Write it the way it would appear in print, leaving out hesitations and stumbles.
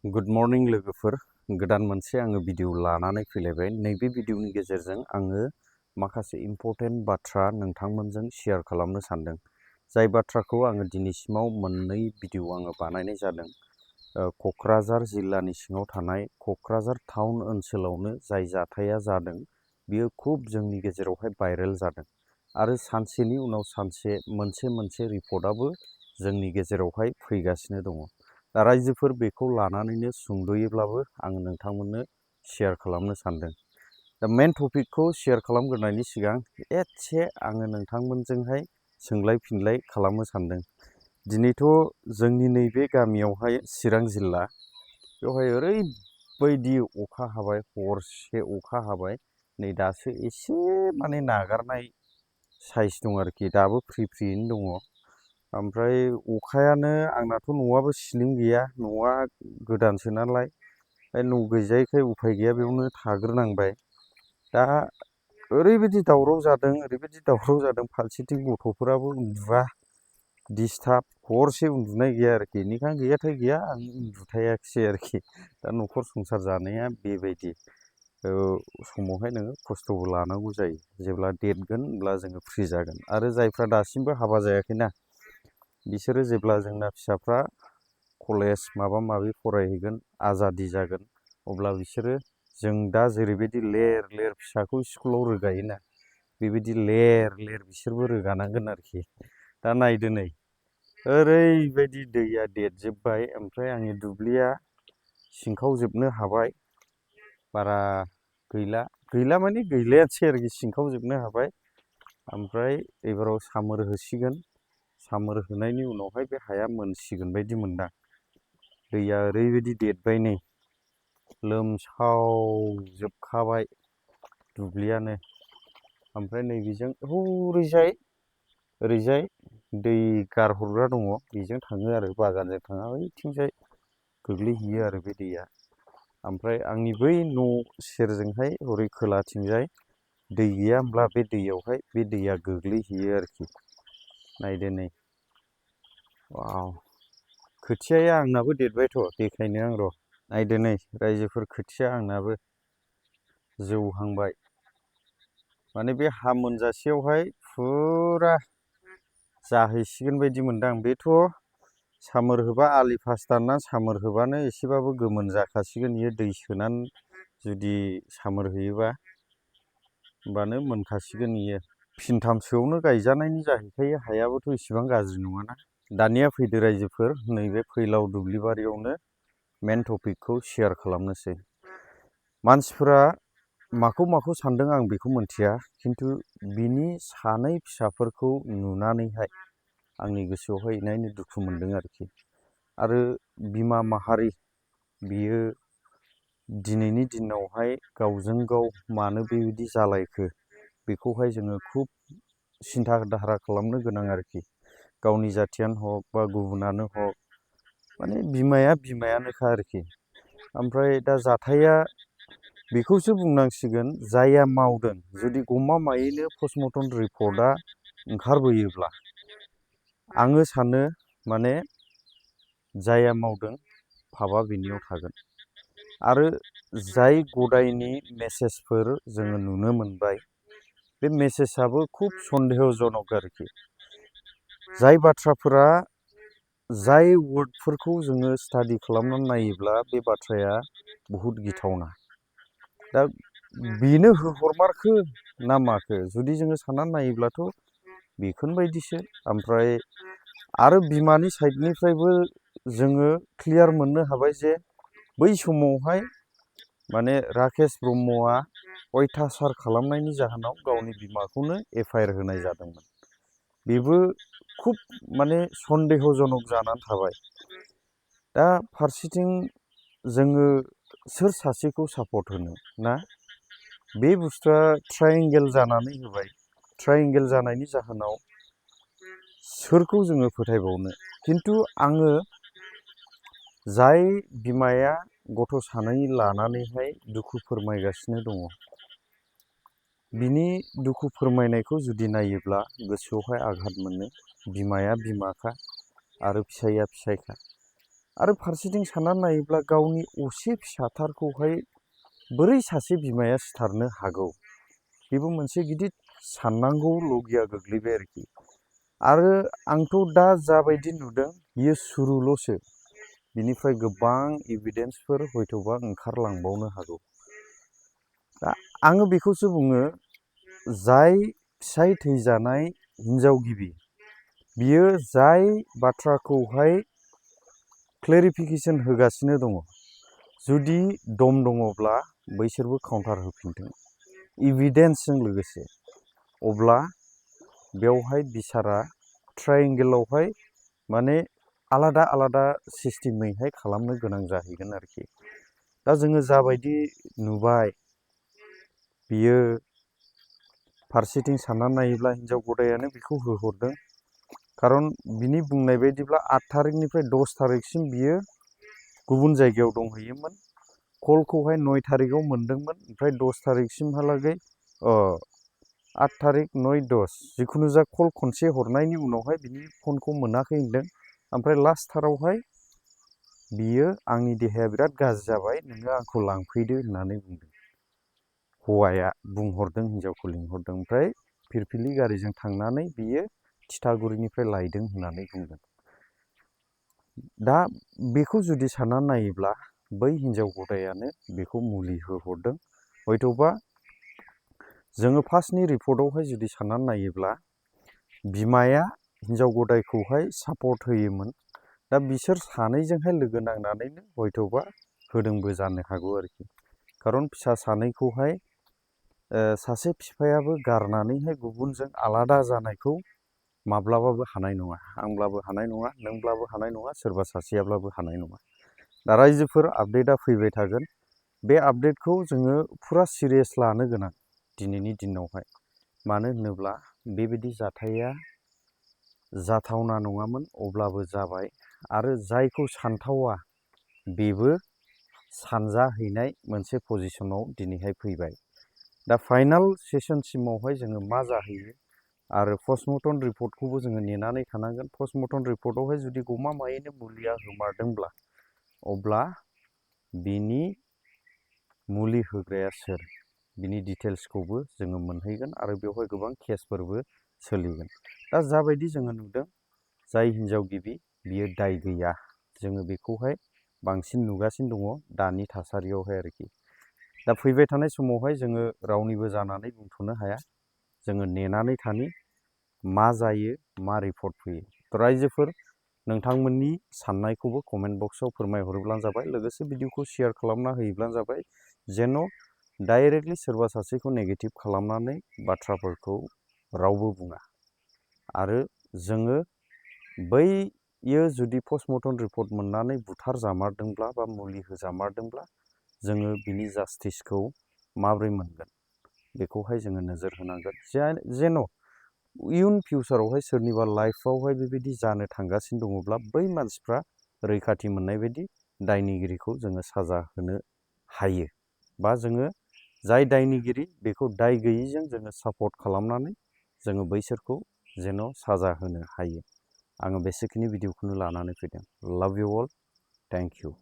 Good morning लोगोफोर गोदान मोनसे आङो भिडिअ लानानै फैलायबाय। नैबे भिडिअनि गेजेरजों आङो माखासे इम्परटेन्ट बाथ्रा नोंथांमोनजों शेयार खालामनो सानदों। जाय बाथ्राखौ आङो दिनैसिमाव मोननै भिडिअ आङो बानायनाय जादों। क'क्राझार जिल्लानि सिङाव थानाय क'क्राझार टाउन ओनसोलावनो जाय जाथाया जादों बियो खुब जोंनि गेजेरावहाय भाइरेल जादों आरो सानसेनि उनाव सानसे मोनसे रिपर्टआबो जोंनि गेजेरावहाय फैगासिनो दङ। दा रायजोफोर बेखौ लानानैनो सुंद'यैब्लाबो आं नोंथांमोननो शेयार खालामनो सानदों। दा मेन टपिकखौ शेयार खालामग्रोनायनि सिगां एसे आङो नोंथांमोनजोंहाय सोंलाय फिनलाय खालामनो सानदों। दिनैथ' जोंनि नैबे गामियावहाय चिरां जिल्ला बेवहाय ओरैबायदि अखा हाबाय, हरसे अखा हाबाय, नै दासो एसे माने नागारनाय साइज दं आरोखि, दाबो फ्रि फ्रियैनो दङ। ओमफ्राय अखायानो आंनाथ' न'आबो सिलिं गैया, न'आ गोदानसो नालाय, न' गैजायैखाय उफाय गैया बेयावनो थाग्रोनांबाय। दा ओरैबायदि दावराव जादों फारसेथिं गथ'फोराबो उन्दुआ, डिस्टार्ब, हरसे उन्दुनाय गैया आरोखि। निखां गैयाथाय गैया, आं उन्दुथायाखिसै आरोखि। दा न'खर संसार जानाया बेबायदि समावहाय नोङो खस्थ'बो लानांगौ जायो। जेब्ला देरगोन अब्ला जोङो फ्रि जागोन। आरो जायफ्रा दासिमबो हाबा जायाखैना, बिसोरो जेब्ला जोंना फिसाफ्रा कलेज माबा माबि फरायहैगोन, आजादि जागोन, अब्ला बिसोरो जों दा जेरैबायदि लेर लेर फिसाखौ स्कुलाव रोगायोना, बेबायदि लेर लेर बिसोरबो रोगानांगोन आरोखि। दा नायदो नै ओरैबायदि दैया देरजोब्बाय, ओमफ्राय आंनि दुब्लिया सिंखावजोबनो हाबाय, बारा गैला माने गैलायानोसै आरोखि, सिंखावजोबनो हाबाय। ओमफ्राय एबाराव सामोर होसिगोन, सामोर होनायनि उनावहाय बे हाया मोनसिगोन बायदि मोनदां। दैया ओरैबायदि देरबाय, नै लोमसावजोबखाबाय दुब्लियानो। ओमफ्राय नैबेजों ओरैजाय दै गारहरग्रा दङ, बेजों थाङो आरो बागानजों थाङा, ओइथिंजाय गोग्लैहैयो आरो बे दैया। ओमफ्राय आंनि बै न' सेरजोंहाय हरै खोलाथिंजाय दै गैया होमब्ला बे दैयावहाय बे दैया गोग्लैहैयो आरोखि। नायदो नै, वाव, खोथियाया आंनाबो देरबायथ', देखायनो आं र'। नायदो नै रायजोफोर, खोथिया आंनाबो जौहांबाय। माने बे हा मोनजासेयावहाय फुरा जाहैसिगोन बायदि मोनदां। बेथ' सामोर होबा, आलि फास दाननानै सामोर होबानो एसेबाबो गोमोन जाखासिगोन। बियो दै सोनानै जुदि सामोर होयोबा, होमबानो मोनखासिगोन बियो। फिनथामसोआवनो गायजानायनि जाहैखायो, हायाबोथ' इसिबां गाज्रि नङाना। दानिया फैदो रायजोफोर, नैबे फैलाव दुब्लिबारियावनो मेन टपिकखौ शेयार खालामनोसै। मानसिफोरा माखौ सानदों आं बेखौ मोनथिया, खिन्थु बिनि सानै फिसाफोरखौ नुनानैहाय आंनि गोसोआवहाय इनायनो दुखु मोनदों आरोखि। आरो बिमा माहारि, बियो दिनैनि दिनावहाय गावजों गाव मानो बेबायदि जालायखो, बेखौहाय जोङो खुब सिन्था धारा खालामनो गोनां आरोखि। गावनि जाथियानो हक बा गुबुनानो हक, माने बिमाया बिमायानोखा आरोखि। ओमफ्राय दा जाथाया बेखौसो बुंनांसिगोन, जायहा मावदों, जुदि गमामायैनो पस्टमर्टम रिपर्टआ ओंखारबोयोब्ला, आङो सानो माने जायहा मावदों फाबआ बिनियाव थागोन। आरो जाय गदायनि मेसेजफोर जोङो नुनो मोनबाय, बे मेसेजआबो खुब सन्देहजनक आरोखि। जाय बाथ्राफोरा, जाय वर्डफोरखौ जोङो स्टाडि खालामनानै नायोब्ला बे बाथ्राया बहुद गिथावना। दा बेनो होहरमारखो ना माखो, जुदि जोङो साननानै नायोब्लाथ' बेखौनो बायदिसो। ओमफ्राय आरो बिमानि साइडनिफ्रायबो जोङो क्लियार मोननो हाबाय जे बै समावहाय माने राकेश ब्रह्मआ अयथासार खालामनायनि जाहोनाव गावनि बिमाखौनो एफआइआर होनाय जादोंमोन। बेबो खुब माने सन्देहजनक जानानै थाबाय। दा फारसेथिं जोङो सोर सासेखौ सापर्ट होनो ना? बे बुस्थुआ ट्रायंगेल जानानै होबाय। ट्रायंगेल जानायनि जाहोनाव सोरखौ जोङो फोथायबावनो? खिन्थु आङो जाय बिमाया गथ' सानै लानानैहाय दुखु फोरमायगासिनो दङ, बिनि दुखु फोरमायनायखौ जुदि नायोब्ला गोसोआवहाय आघात मोनो। बिमाया बिमाखा आरो फिसाइया फिसाइखा। आरो फारसेथिं साननानै नायोब्ला गावनि असे फिसाथारखौहाय बोरै सासे बिमाया सिथारनो हागौ, बेबो मोनसे गिदिर साननांगौ लगिया गोग्लैबाय आरोखि। आरो आंथ' दा जाबायदि नुदों बियो सुरुल'सो, बिनिफ्राय गोबां एभिडेन्सफोर हयथ'बा ओंखारलांबावनो हागौ। दा आङो बेखौसो बुङो, जाय फिसाय थैजानाय हिन्जाव गिबि बियो जाय बाथ्राखौहाय क्लेरिफिकेसन होगासिनो दङ, जुदि दम दङब्ला बैसोरबो काउन्टार होफिनथों एभिडेन्सजों लोगोसे, अब्ला बेवहाय बिसारा ट्रायंगेलावहाय माने आलादा आलादा सिस्टेमैहाय खालामनो गोनां जाहैगोन आरोखि। दा जोङो जाबायदि नुबाय, बियो फारसेथिं साननानै नायोब्ला हिन्जाव गदायानो बेखौ होहरदों। खारन बिनि बुंनाय बायदिब्ला 8 थारिखनिफ्राय 10 थारिखसिम बियो गुबुन जायगायाव दंहैयोमोन। कलखौहाय 9 थारिखआव मोनदोंमोन, ओमफ्राय 10 थारिखसिमहालागै 8 थारिख 9, 10 जिखुनु जा कल खनसे हरनायनि उनावहाय बिनि फनखौ मोनाखै होनदों। ओमफ्राय लास्टथारावहाय बियो आंनि देहाया बिराद गाज्रि जाबाय, नोङो आंखौ लांफैदो होननानै बुंदों। हौवाया बुंहरदों, हिन्जावखौ लिंहरदों, ओमफ्राय फिरफिलि गारिजों थांनानै बियो थिथागुरिनिफ्राय लायदों होननानै बुंदों। दा बेखौ जुदि साननानै नायोब्ला बै हिन्जाव गदायानो बेखौ मुलि होहरदों। हयथ'बा जोङो फार्स्टनि रिपर्टआवहाय जुदि साननानै नायोब्ला बिमाया हिन्जाव गदायखौहाय सापर्ट होयोमोन। दा बिसोर सानैजोंहाय लोगो नांनानैनो हयथ'बा होदोंबो जानो हागौ आरोखि। खारन फिसा सानैखौहाय सासे बिफायाबो गारनानैहाय गुबुनजों आलादा जानायखौ माब्लाबाबो हानाय नङा। आंब्लाबो हानाय नङा, नोंब्लाबो हानाय नङा, सोरबा सासेयाब्लाबो हानाय नङा। दा रायजोफोर, आपडेटआ फैबाय थागोन। बे आपडेटखौ जोङो फुरा सिरियास लानो गोनां दिनैनि दिनावहाय। मानो होनोब्ला बेबायदि जाथाया जाथावना नङामोन, अब्लाबो जाबाय। आरो जायखौ सानथावा बेबो सानजाहैनाय मोनसे पजिसनाव दिनैहाय फैबाय। दा फाइनाल सेसनसिमावहाय जोङो मा जाहैयो, आरो पस्टमर्टम रिपर्टखौबो जोङो नेनानै थानांगोन। पस्टमर्टम रिपर्टआवहाय जुदि गमामायैनो मुलिया होमारदोंब्ला, अब्ला बिनि मुलि होग्राया सोर, बिनि डिटेल्सखौबो जोङो मोनहैगोन, आरो बेवहाय गोबां केसफोरबो सोलिगोन। दा जाबायदि जोङो नुदों, जाय हिन्जाव गिबि बियो दाय गैया, जोङो बेखौहाय बांसिन नुगासिनो दङ दानि थासारियावहाय आरोखि। दा फैबाय थानाय समावहाय जोङो रावनिबो जानानै बुंथ'नो हाया। जोङो नेनानै थानि मा जायो, मा रिपर्ट फैयो। रायजोफोर, नोंथांमोननि साननायखौबो कमेन्ट बक्सआव फोरमायहरोब्लानो जाबाय। लोगोसे भिडिअखौ शेयार खालामना होयोब्लानो जाबाय, जेन' डाइरेक्टलि सोरबा सासेखौ नेगेटिभ खालामनानै बाथ्राफोरखौ रावबो बुङा। आरो जोङो बैयो जुदि पस्टमर्टम रिपर्ट मोननानै बुथारजामारदोंब्ला बा मुलि होजामारदोंब्ला, जोङो बिनि जास्टिसखौ माबोरै मोनगोन, बेखौहाय जोङो नोजोर होनांगोन। जेन' इयुन फिउचारावहाय सोरनिबा लाइफआवहाय बेबायदि जानो थांगासिनो दङब्ला, बै मानसिफ्रा रैखाथि मोननाय बायदि दायनिगिरिखौ जोङो साजा होनो हायो। बा जोङो जाय दायनिगिरि बेखौ दाय गैयिजों जोङो सापर्ट खालामनानै जोङो बैसोरखौ जेन' साजा होनो हायो। आङो बेसेखिनि भिडिअखौनो लानानै फैदों। लाभ इउ अल, थेंक इउ।